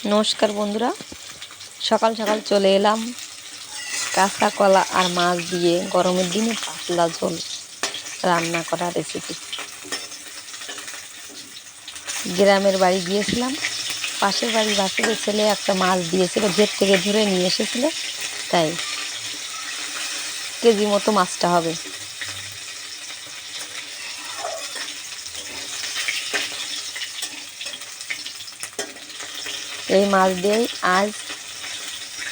নমস্কার বন্ধুরা, সকাল সকাল চলে এলাম কাঁচা কলা আর মাছ দিয়ে গরমের দিনে পাতলা ঝোল রান্না করা রেসিপি। গ্রামের বাড়ি গিয়েছিলাম, পাশের বাড়ি বাসুদের ছেলে একটা মাছ দিয়েছিল, জেট থেকে ধরে নিয়ে এসেছিল, তাই কেজি মতো মাছটা হবে। এই মাছ দিয়েই আজ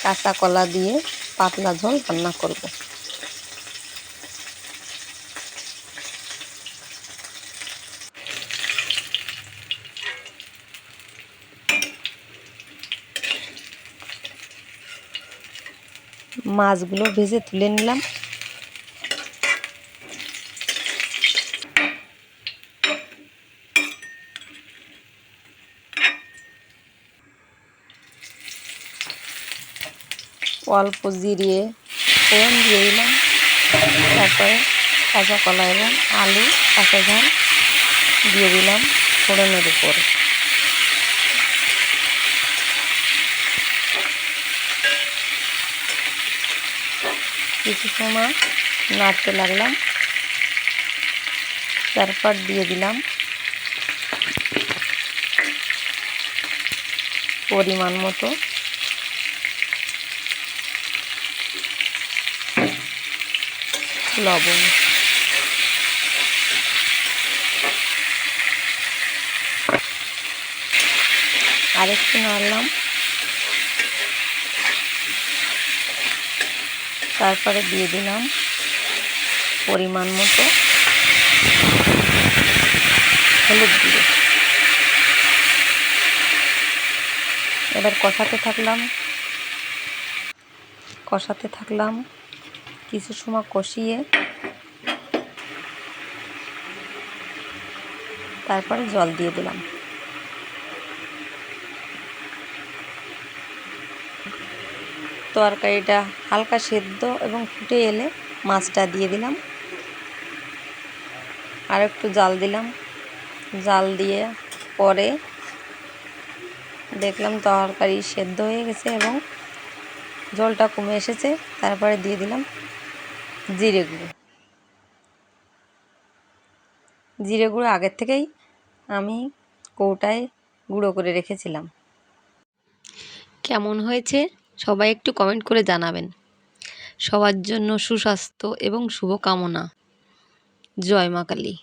কাঁচা কলা দিয়ে পাতলা ঝোল রান্না করব। মাছগুলো ভেজে তুলে নিলাম। অল্প জিরিয়ে ফোড়ন দিয়ে দিলাম, তারপরে কাঁচা কলা এবং আলু কাঁচা ঝাল দিয়ে দিলাম ফোড়নের উপরে। কিছু সময় নাড়তে লাগলাম, তারপর দিয়ে দিলাম পরিমাণ মতো লবণ। আরেকটু নাড়লাম, তারপরে দিয়ে দিলাম পরিমাণ মতো হলুদ গুঁড়ো। এবার কষাতে থাকলাম কিছু সময় কষিয়ে তারপরে জল দিয়ে দিলাম। তরকারিটা হালকা সেদ্ধ এবং ফুটে এলে মাছটা দিয়ে দিলাম, আর একটু জাল দিলাম। জাল দিয়ে পরে দেখলাম তরকারি সেদ্ধ হয়ে গেছে এবং জলটা কমে এসেছে। তারপরে দিয়ে দিলাম জিরে গুঁড়ো। জিরে গুঁড়ো আগের থেকেই আমি কৌটায় গুঁড়ো করে রেখেছিলাম। কেমন হয়েছে সবাই একটু কমেন্ট করে জানাবেন। সবার জন্য সুস্বাস্থ্য এবং শুভকামনা। জয় মা কালী।